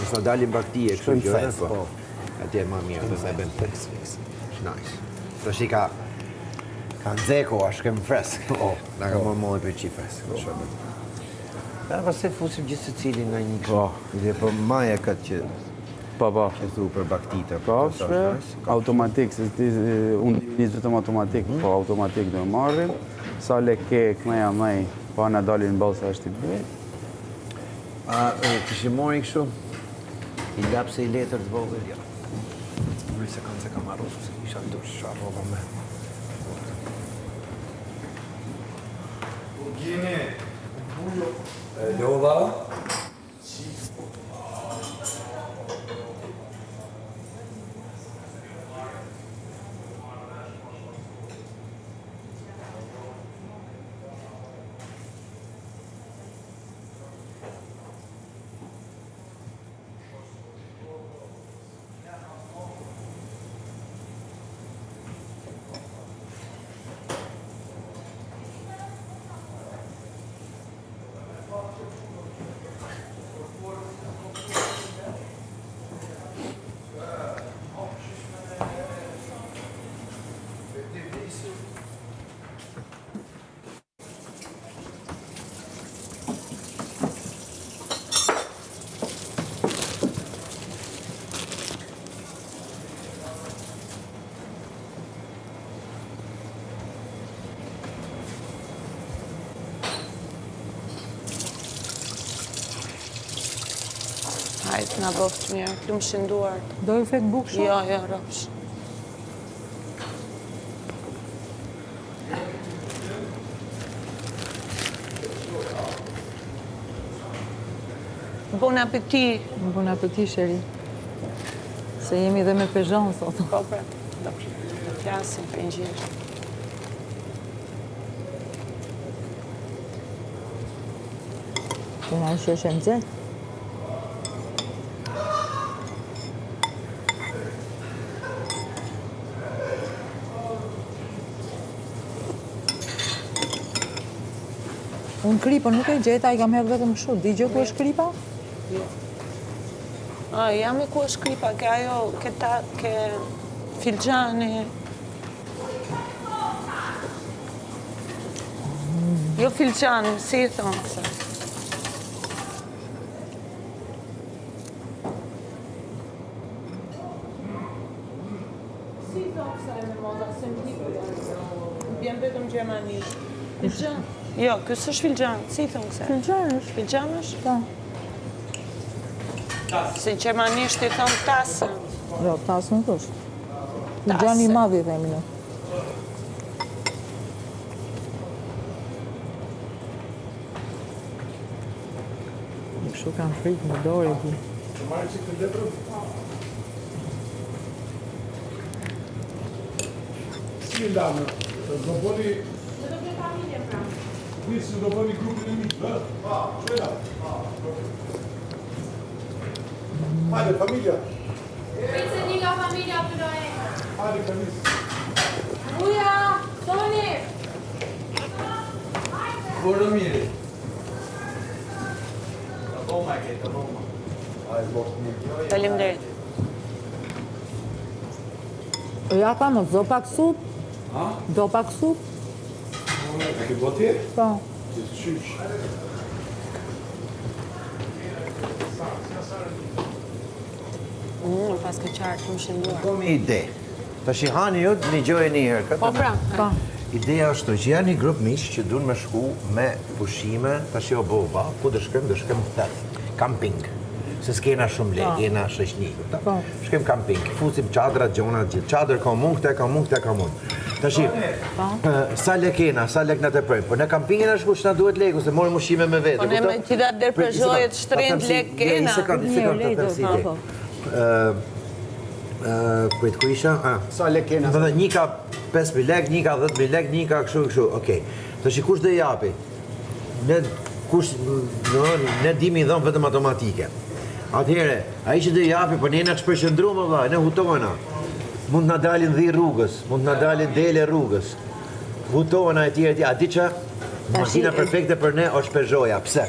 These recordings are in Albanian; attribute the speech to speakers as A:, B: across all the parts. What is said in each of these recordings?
A: sa dalin baktie, kështu gjë,
B: fest, po.
A: Atje më mirë, do sa bën fix. Nice. Tash i ka
B: nxeko, a shkem fresk.
A: Po, na ka marrë molli për çi fresk.
B: Ja, pastaj fusim gjithë secili nga një
A: Po.
B: ide, po maja këtë që
C: Po.
B: që thu për baktita.
C: Po, automatik, se unë një vetëm automatik, po automatik do marrim. Sa le ke këmeja mëj, pa në dalin balë sa është i bëjt.
B: Kishë mori kështu, i lapse i letër të vogël, ja. Unë se ka marrë, se isha në dush, roba me.
D: Gini, Lova.
E: Hajtë nga bëftë mirë, plumë shënduar.
F: Do ju fek bukë shumë?
E: Jo, rëpsh. Bon appétit.
F: Bon appétit, chéri. Se jemi dhe me pezhon, sot.
E: Po, pra, do flasim për ngjyrë.
F: Këna është e nxehtë. Unë kripa nuk e gjeta, i kam hedhë vetëm kështu. Di gjë ku është kripa?
E: Jo. Jam e ku është kripa, ke ajo, ke filxani. Jo filxani, si i thonë kësa. Si i thonë kësa e me moda, se më t'i bjen vetëm gjermanisht. Filxan? Jo, kësë është filxan, si i thonë kësa?
F: Filxan është.
E: Filxan është?
F: Ta.
E: Se në gjermanisht i thonë tasën.
F: Jo, tasë nuk është. Filxani i madhi, themi në. Kështu kanë frikë në dorë e ti.
D: Si ndamë, do bëni... Nisë do bëni grupin e mitë, ha? Qëra? Hajde, familja.
G: Pizza një nga familja për do e.
D: Hajde, kanis.
G: Uja, Toni!
D: Bërë mirë. Të dhoma e ke, të dhoma. Hajde, bërë mirë.
E: Faleminderit.
F: Ja pa më, do pak sup?
D: Ha?
F: Do pak sup?
D: E ke bëti?
F: Po.
D: Që të qysh.
E: Pas ka qartë më shënduar.
B: Kom ide. Ta shihani ju një gjojë një herë. këtë
E: Po, pra.
F: Pa.
B: Ideja është që janë një grup miq që duan me shku me pushime, tash jo bova, ku do shkojmë theth, camping. Se s'kena shumë lek, jena shoqni. Shkojmë camping, fusim çadra, gjona gjithë. Çadër ka mund, këta ka mund, këta ka mund. Tash sa lek kena, sa lek na tepër. Po në campingin është kush na duhet leku, se morëm ushqime me vete.
E: Po ne me që da dërpërzojet shtrend lek kena.
B: Kujt ku isha?
A: Sa lek kena?
B: Do të një ka 5.000 lek, një ka 10.000 lek, një ka kështu. Okej. Tash kush do japi? Ne dimi dhëm vetëm automatike. Atëhere, ai që do japi, po ne na çpërqendruam valla, ne hutohena. Mund na dalin 10 rrugës, mund na dalin dele rrugës. Hutohena etj. A di ç'a? Makina perfekte për ne është Peugeot-ja. Pse?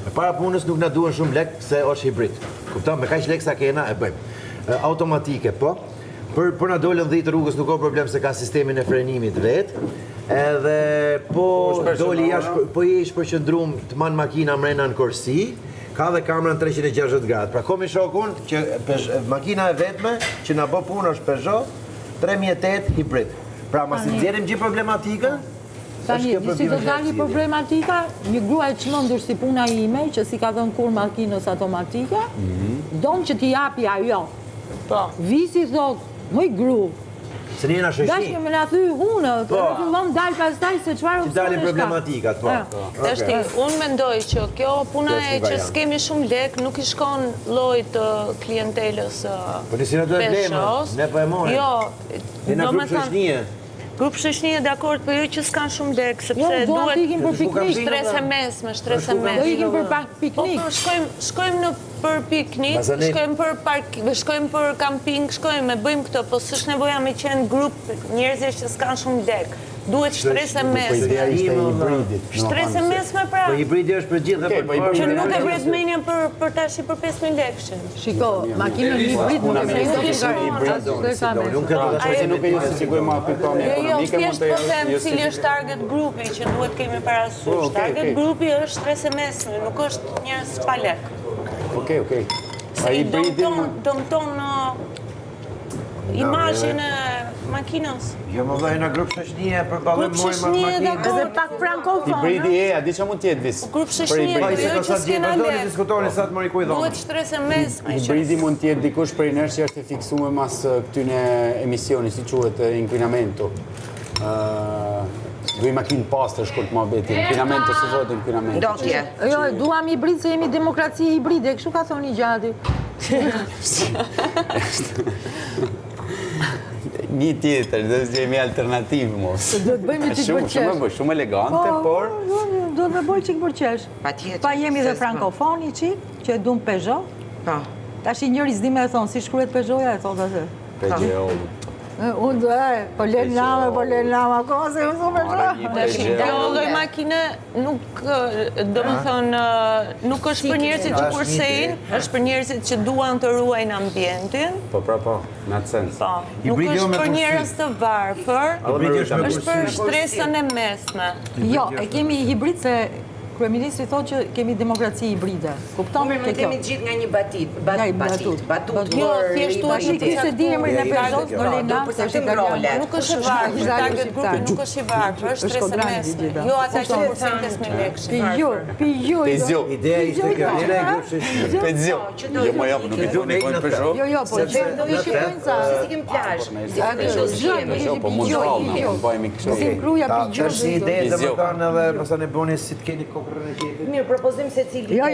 B: E para punës nuk na duhen shumë lek se është hibrid. Kupton, me kaq lekë sa kena e bëjmë. Automatike, po. Për na dolën 10 rrugës nuk ka problem se ka sistemin e frenimit vet. Edhe po doli jashtë, po je i përqendruar të man makina mrena në korsi, ka dhe kamerën 360 gradë. Pra komi shokun që makina e vetme që na bë punë është Peugeot 3008 hibrid. Pra mas i nxjerrim gjithë problematikën.
F: Tani, si do dali problematika, një grua e çmendur si puna ime, që si ka dhënë kur makinës automatike, don që t'i japi ajo. Visi thot, moj gru,
B: Se njëna shoqni.
F: dashme me na thy unë, fillon dal pastaj se çfarë
B: Që dalin problematikat, po.
E: Tashti, unë mendoj që kjo puna e që s'kemi shumë lek nuk i shkon llojit të klientelës
B: Po nisi në duhet blemë, ne po e morëm.
E: Jo,
B: Ne na grup shoqnie.
E: Grup shoqnie dakord, po jo që s'kan shumë lek, sepse
F: Jo, duam
E: duhet
F: të ikim për piknik.
E: stres e mesme, stres e
F: Do
E: mesme.
F: ikim për
E: Po,
F: piknik.
E: shkojmë në për piknik,
B: Bazane-
E: shkojmë për kamping, shkojmë, bëjmë këtë, po s'është nevoja me qenë grup njerëzish që s'kan shumë lek. Duhet shtres e
C: Po ideja
E: mesme.
C: ishte e hibridit.
E: Shtres e mesme pra.
B: Po hibridi është për gjithë dhe
C: Okej,
B: për
C: po hibridi
E: Që nuk e
C: mesme.
E: vret menja për tashi për 5.000 lekë.
F: Shiko, makinën hibrid nuk e
C: me
F: do
C: ishte hibrid,
B: Nuk e do të
C: Se nuk e justifikojmë aplikon
E: Jo,
C: ekonomike, mund
E: thjesht
C: të
E: po them cili
C: justifikojmë.
E: është target grupi që duhet kemi parasysh.
C: okej,
E: Target
C: okej.
E: grupi është stres e mesme, nuk është njerëz pa lek.
C: Okej.
E: Se i dëmton imazhin e makinës.
B: Jo më vajna grup shoqnie për ballim
E: Grup
B: moj
E: shoqnie
B: makinë.
E: dakord.
F: Edhe pak frankofon.
C: Hibridi a di ç'a mund të jetë vis?
E: Grup
B: Po
E: shoqnie
B: i se
E: jo
B: ka
E: që
B: sa gjë,
E: s'kena
B: vazhdoni
E: lek.
B: diskutoni sa të mori kujt
E: Duhet stres e mesme. që-
C: Hibridi mund të jetë dikush për inertë që është e fiksuar mas këtyne emisioni, si quhet inquinamento. Duj makinë pastër shkurt më beti, inquinamento si thotë inquinamento.
F: Jo, duam hibrid se jemi demokraci hibride, kështu ka thoni gjati.
C: Një tjetër, dhe jemi alternativë mos.
F: Do të bëjmë çik për qesh.
C: Shumë elegante, por
F: Do të bëj çik për qesh.
H: Patjetër.
F: Pa jemi dhe frankofoni çik, që dum Peugeot.
H: Po.
F: Tash i njëri s'di me thon si shkruhet Peugeot-ja, e thot atë.
C: Peugeot.
F: Unë do po len nama, ko se unë thon Peugeot.
E: Kjo lloj makine nuk, domethënë, nuk është për njerëzit që kursejnë, është për njerëzit që duan të ruajnë ambientin.
C: Po, në atë sens.
E: Po, nuk
B: Hibridi jo
E: është
B: me
E: për
B: kursim.
E: njerëz të varfër,
B: Hibridi është me
E: është për stresën e mesme.
F: Jo, e kemi hibrid se kryeministri thotë që kemi demokraci hibride. Kupton
H: Mirë,
F: ke
H: më
F: kjo?
H: kemi gjithë nga një batit.
F: Nga i
H: Batut.
E: Jo, thjesht duhet
F: Tash ky se di emrin e Peugeot, do lejna, se është italian.
E: Nuk është i varfër, target grupi nuk është i varfër, është stres e mesme. Jo ata që kursejnë 5.000 lekë.
F: Pijur.
B: Ideja ishte kjo, njëra e grup shoqnie.
C: Pezio. Jo, më jap, nuk i thoni po Peugeot.
F: Jo, po do i shikojnë sa.
H: Si kemi plazh.
C: Po mund të rallna, po bëjmë kështu.
F: Si kruja pijur.
B: Tash si ide domethënë edhe pasane bëni si të keni kokrën e qetit.
H: Mirë, propozim se cili.
F: Jo,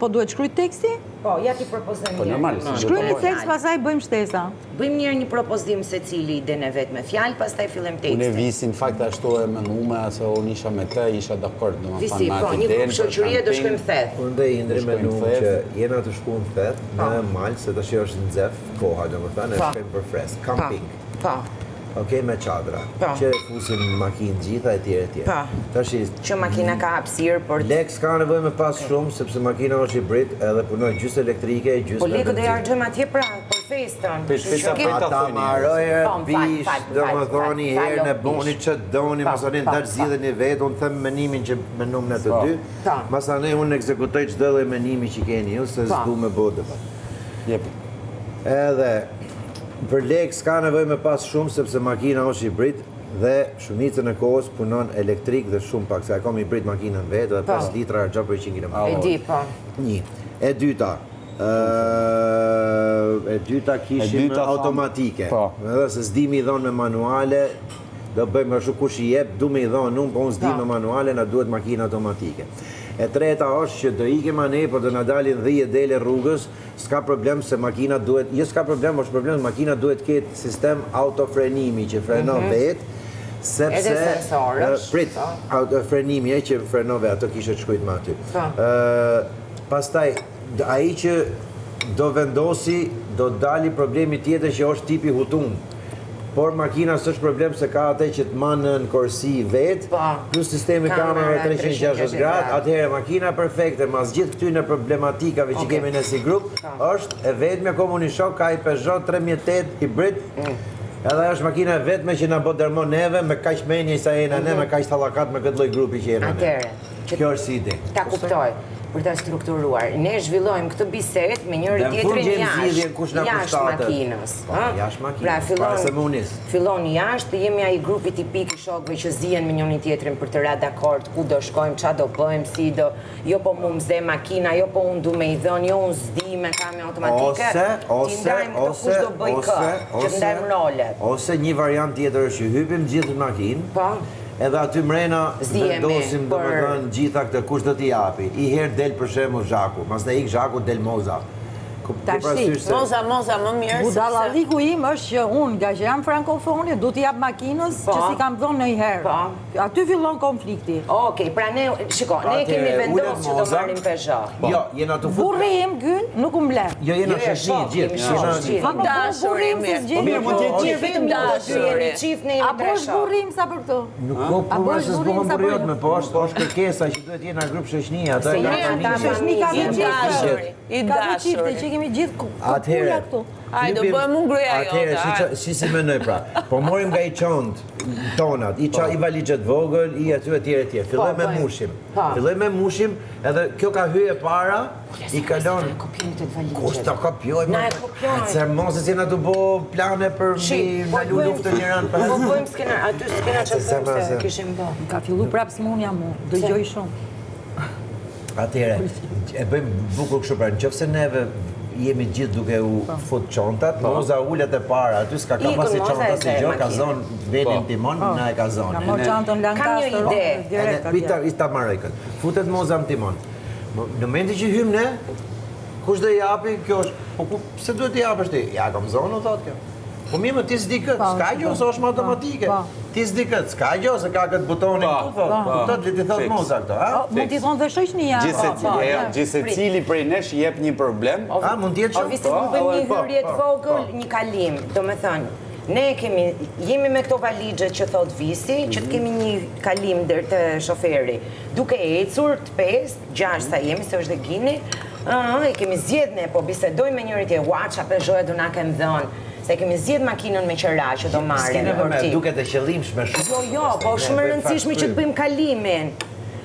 F: po duhet shkruaj teksti?
H: Po, ja ti propozojmë.
C: Po normal.
F: Shkruajni tekst, pastaj bëjmë shtesa.
H: Bëjmë një propozim se cili ide në vetë me fjalë, pastaj fillojmë
C: Unë
H: tekstin.
C: visin fakt ashtu e mendume, se unë isha me te, isha dakord,
H: Visi, po, një grup shoqërie do shkojmë theth.
B: Unë dhe Indri me
C: Shkojmë
B: numë
C: thet.
B: që jena të shku në thet në malë, se tash është në zef koha, domethënë, e
H: Po.
B: shkojmë për fresk, camping.
H: Po.
B: Okej, me çadra.
H: Po.
B: Që fusim makinë gjitha e tjere tjere.
H: Po.
B: Tash
H: Që makina ka hapësirë, por
B: lek s'ka nevojë me pas shumë, sepse makina është hibrid edhe punoj gjysë elektrike, gjysë
H: po
B: me
H: lekët e
B: benzinë.
H: harxojmë atje pra, për festën.
C: Peta
B: Ata
C: thoni.
B: marojë,
H: Po,
B: bish, domethënë herë në boni që doni,
H: Po,
B: masanin
H: po,
B: dash zgjidheni një vetë, unë them menimin që menum në të
C: Po.
B: dy.
H: Po.
B: Masanin unë ekzekutoj çdo lloj menimi që keni ju, se s'du me bodë.
C: Jep.
B: Edhe për lek s'ka nevojë me pas shumë sepse makina është hibrid dhe shumicën e kohës punon elektrik dhe shumë pak, se e kam hibrid makinën vetë dhe 5 litra harxha për 100 km.
H: E di, po.
B: Një. E dyta, kishim automatike.
C: Po.
B: Edhe se s'di mi dhon me manuale, do bëjmë ashtu kush i jep, du me i dhon unë, po unë s'di me manuale, na duhet makina automatike. E treta është që do ikim anë, po do na dalin 10 dele rrugës, s'ka problem se makina duhet, jo s'ka problem, është problem, makina duhet ketë sistem autofrenimi që frenon vetë, sepse
H: Edhe sensorësh.
B: prit, frenimi që frenove, ato kishe të shkujt më aty. Pastaj, ai që do vendosi, do dali problemi tjetër që është tipi hutun. Por makina s'është problem se ka atë që të manë në korsi vetë, plus sistemi kamerave 360 gradë, atëherë makina perfekte, mas gjithë këtyne problematikave që kemi në si grup, është e vetme komunishok, ka i Peugeot 3008 hibrid, edhe është makina e vetme që na bë dërmon neve me kaq menje sa jena ne, me kaq tallakat me këtë lloj grupi që jena ne. Kjo është si ide.
H: Ta kuptoj. Për ta strukturuar. Ne zhvillojmë këtë bisedë me njëri tjetrin jashtë makinës.
B: Jashtë makinës, para se munis.
H: Fillon jashtë, jemi ai grupi tipik i shokëve që zihen me njërin tjetrin për të ra dakord, ku do shkojmë, ç'a do bëjmë, si do, jo po mu mze makina, jo po unë du me i dhënë, jo unë zdi me kame automatike, ti ndajmë të kush do bëj kë, që ndajmë rolet.
B: Ose një variant tjetër është që hypim gjithë në makinë, edhe aty mrena vendosim do më thënë gjitha këtë kush do t'i japi. I herë del për shembull Zhaku, mas ne ik Zhaku del Moza.
E: Moza, më mirë.
F: Budallalliku im është që unë, nga që jam frankofoni, du t'i jap makinës që si kam dhënë në i herë. Aty fillon konflikti.
H: Okej, pra ne, shiko, ne kemi vendosur që do marrim Peugeot.
B: Jo, jena të futur.
F: Burri im gyn nuk u mbledh.
B: Jo, jena sheshni gjithë.
F: A burri im si zgjeni?
H: Mirë, mund t'jetë gjithë vetëm dashuri. Çift ne jemi
F: A bësh burri im sa për këto?
B: Nuk ko përma se s'bohën burriot me po është kërkesa që duhet jenë në grup sheshnia.
E: I dashuri.
F: Që kemi gjithë
B: kukulla
F: këtu.
E: Hajde, bëjmë unë gruaja jote.
B: Atëherë, si mënoj pra, po morim nga i qond tonat, i valigjet vogël, i aty etj. Filloj me mushim, edhe kjo ka hyje para, i kalon... Kush ta kopjoj?
H: Na e kopjoj.
B: Sermon se si na të bo plane për me lu luftën njëran për...
H: Po bëjmë skena, aty skena që bëjmë se kishim bë.
F: Ka fillu prapë smunja mu, dëgjoj shumë.
B: Atëherë, e bëjmë bukur kështu pra, nëse neve jemi gjithë duke u fut çontat, Moza ulet e para, aty s'ka ka pasi çonta si gjë, ka zonë venin timon, na e ka zonë.
F: Ka morë çantën Lancaster.
H: Kam një ide.
B: I ta marroj këtë. Futet Moza në timon. Në momentin që hym ne, kush do japi, kjo është, po pse duhet t'i japësh ti? Ja kam zonë, thotë kjo. Po mirë, ti s'di këtë, s'ka gjë ose është automatike. Ti s'di këtë, s'ka gjë ose ka këtë butonin këtu, thotë, le ti thotë Moza këto, ha?
F: Mund t'i thonë dhe shoqënia.
C: Gjithsecili prej nesh jep një problem.
B: A, mund t'jetë
H: shumë? Visi të bëjmë një hyrje të vogël, një kalim, do me thënë, ne jemi me këto valigjet që thot Visi, që të kemi një kalim deri te shoferi, duke ecur të 5-6 sa jemi, se është dhe Gini, i kemi zgjedhë ne, po bisedojmë me njëri tjetër, ua ç'a Peugeot do na kemë dhënë. Se kemi zgjedh makinën me qëra që do marrim.
B: Duket e qëllimshme shumë.
H: Jo, po shumë e rëndësishme që të bëjmë kalimin.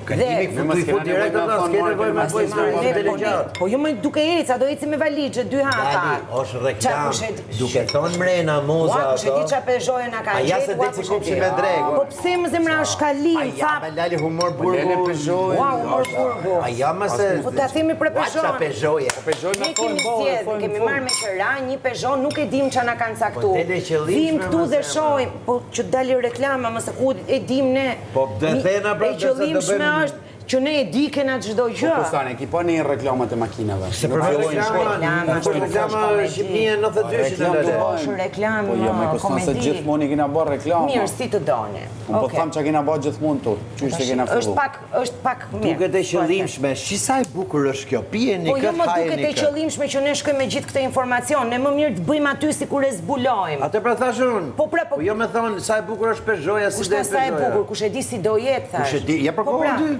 B: Kalimi futu i fut direkt atë, s'ke nevojë me bëj historinë delegjat.
H: Po jo më duke ecë, do ecim me valixhe 2 hapa.
B: Është reklam. Duke thonë mrena Moza ato.
H: Kush e di ç'a Peugeot na ka gjetur.
B: Ja se deci kopshi me dregu.
H: Po pse më zemra është kalim,
B: ja me lali humor burgu.
H: Wow, humor burgu.
B: A ja më se.
H: Po ta themi për Peugeot.
B: Peugeot
H: ne kemi zgjedhur, kemi marrë me qëra, një Peugeot, nuk e dim ç'a na kanë caktuar. Vim këtu dhe shohim, po që dali reklama më se ku e dim ne.
B: Po do thena pra
H: se do bëjmë është që ne e di kena çdo gjë.
C: Po kusane, ki po një reklamat e makinave.
B: Se për reklama Shqipnia 92 që të lele.
H: Është reklam,
C: po jo, me kusane se gjithmonë i kena bërë reklama.
H: Mirë, si të doni.
C: Po thamë që kena bërë gjithmonë tu, qysh që kena fillu.
H: Është pak mirë.
B: Duket e qëllimshme, shisa e bukur është kjo, pijeni këtë, hajeni këtë.
H: Po jo, më duket e qëllimshme që ne shkojmë me gjithë këtë informacion, ne më mirë të bëjmë aty si kur e zbulojmë.
B: Atë pra thash unë. Po jo me thonë sa e bukur është Peugeot-ja, si dhe
H: Peugeot-ja. Kushta sa e bukur, kush e di si do jetë, thash.
B: Kush e di, ja për kohën ty.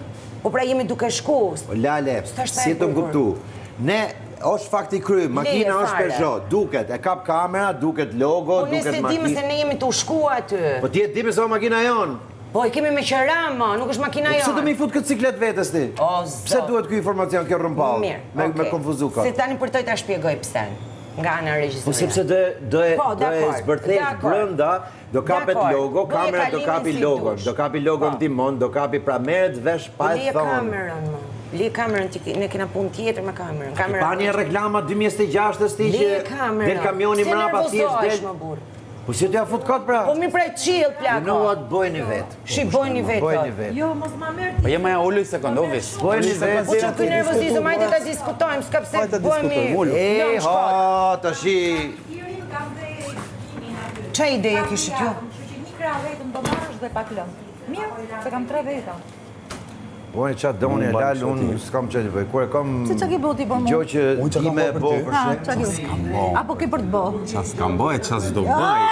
H: Po pra jemi duke shku.
B: Lale, si të më kuptu. Ne, është fakti kry, makina është Peugeot, duket, e kap kamera, duket logo, duket makina.
H: Po ne se dimë se ne jemi të shku aty.
B: Po ti e dimë se o makina jonë.
H: Po e kemi me qëra, ma, nuk është makina jonë.
B: Pse do mi fut këtë ciklet vetës ti? Pse duhet kjo informacion, kjo rëmpall? Me konfuzu ka.
H: Se tani përtoj ta shpjegoj pse. Nga ana regjistruar.
B: Po sepse do e zbërthesh brenda, do kapet logo, kamera do kapi logon, do kapi logon timon, do kapi pra merret vesh pa e thonë.
H: Li kamerën, ne kena punë tjetër me kamerën.
B: Pani e reklama 2006 ti që del kamioni mrapa thjesht del. Po si t'ja fut kot pra?
H: Po mi prej qill plako.
B: No atë bojni vet.
H: Shi bojni vet.
F: Jo, mos ma merr.
C: Po jema ja uloj sekondovis.
B: Bojni vet.
H: Po çfarë nervozizëm, hajde ta diskutojmë, s'ka pse bëhemi.
B: Ha, tash.
H: Ç'a ide kishit ju?
F: Një krah vetëm do marrësh dhe pak lëng. Mirë, se kam 3 veta.
B: Unë çfarë doni e lal, unë s'kam çfarë të bëj. Kur e kam
F: Se çka ke bëti për mua?
B: gjë që
D: Unë çka
B: ti
D: kam
B: me
D: bërë për
B: bo
D: ty?
B: për
F: Ha,
B: shemb.
F: çka ke? Apo ke për të bë?
C: Qa s'kam bëj, qa s'do bëj.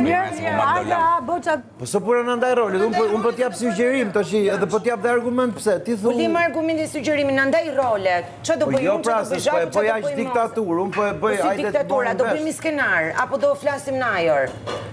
F: Mirë, hajde, bo çat.
B: Po s'o pura në ndaj rolet, unë po t'jap sugjerim tash, edhe po t'jap dhe argument pse. Ti thu.
H: Lim argumentin sugjerimin, na ndaj rolet. Ço do
B: Po
H: bëj
B: jo
H: unë,
B: pra,
H: ço do bëj
B: se
H: Zhaku,
B: po
H: ço do
B: jash
H: bëj
B: diktaturë, unë po e bëj
H: Si diktatura, do bëjmë skenar, apo do flasim në ajër.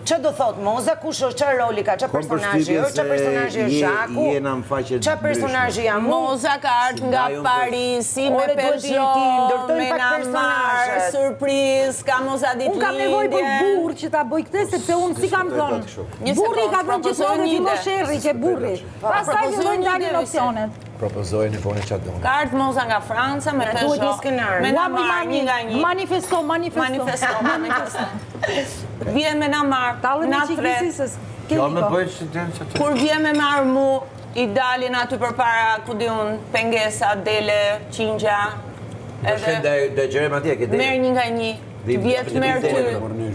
H: Ço do thot Moza, kush është, çfarë roli ka, çfarë personazhi është, çfarë personazhi është Zhaku?
B: Jena në faqe
H: Çfarë personazhi jam unë?
E: Moza ka ardhur nga Parisi me
H: Ore, duhet ti ndërtojmë
E: me
H: pak
E: na marr
H: personazhet.
E: surprizë, ka Moza ditë
F: Unë kam nevojë për burr që ta bëj këtë sepse unë si kam thënë.
E: Një
F: Burri ka
E: sekond,
F: thënë gjithmonë
E: propozoj një
F: fillon
E: ide.
F: sherrri që burri. Pastaj
E: propozoj
F: fillojnë
E: një
F: dalin
E: ide,
F: opsionet.
B: Propozojnë e bone çfarë doni.
E: Ka ardhur Moza nga Franca me
H: Na duhet një
E: Peugeot.
H: skenar.
E: Me na
F: Ua,
E: marr një nga një.
F: Manifesto.
E: Manifesto. Vjen me na marr.
F: Tallën
E: Na
F: me
E: tre.
F: çikisi se ke
B: Jo me
F: iko.
B: bëj çfarë.
E: Kur vjen me marr mu, i dalin aty përpara, ku di unë, pengesa, dele, qingja.
B: Edhe do gjërem atje ke
E: Merr një nga një. Vjet merr ty.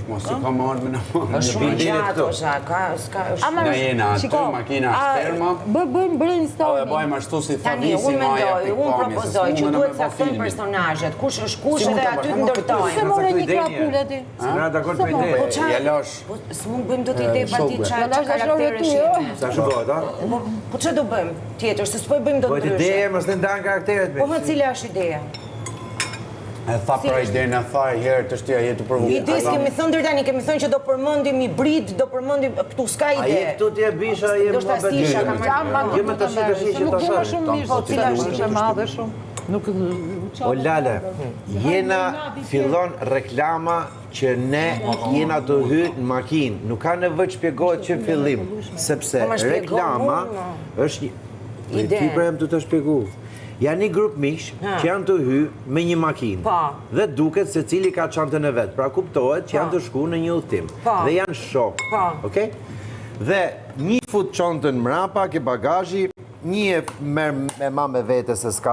C: Mos si ka marrë me në
H: Është shumë
B: bindje
H: gjatë,
B: këto.
H: o Zhak, s'ka është.
F: Ama
C: Nga jena aty,
F: shiko,
C: makina
F: a,
C: sperma.
F: Bëjmë
C: Po e
F: brainstorming.
C: bajmë ashtu si tha
H: Tani,
C: visi
H: unë
C: maja
H: mendoj, unë
C: pikpamje,
H: propozoj që duhet caktojnë personazhet, kush është kush
C: Si mund
H: edhe
C: ta
H: aty
C: bëjmë?
H: të
F: Se
H: ndërtojmë.
F: more
B: caktu
F: një
B: ide
F: krapule ti.
B: Na dakord për ide.
H: Po çfarë?
C: Ja lash.
H: Po s'mund bëjmë dot ide pa ti
C: Shokve.
H: çfarë
F: Lash dashore
H: karaktere
F: ty,
H: shihemi.
B: Sa shumë bëhet, a?
H: Po çfarë do bëjmë tjetër, se s'po e bëjmë dot
B: Bëhet
H: ndryshe.
B: ide, mos të ndan karakteret me.
H: Po më cila është ideja?
C: E tha pra idenë, e tha herë të shtja jetë provu.
H: Idesë kemi thënë deri tani, kemi thënë që do përmendim hibrid, do përmendim këtu s'ka
B: A je
H: ide.
B: këtu ti e bisha, je
H: Do shta sisha ka marrë.
B: Jo me tash që
F: Nuk
B: ta
F: dua
B: shoh.
F: shumë mirë,
H: Po,
F: po
H: cila
F: cila
H: është
F: është e madhe shumë. Nuk
B: O Lale, jena fillon reklama që ne jena të hy në makinë. Nuk ka nevojë të shpjegohet që fillim, sepse
H: Po, ma shpjego
B: reklama
H: mua,
B: është një
H: Ide.
B: Ti pra jam të shpjegu. Janë një grup mish që janë të hy me një makinë.
H: Po.
B: Dhe duket se cili ka çantën e vet. Pra kuptohet që janë të shku në një udhtim.
H: Po.
B: Dhe janë shok.
H: Po.
B: Okej? Dhe një fut çantën mrapa ke bagazhi, një e merr me ma me vete se s'ka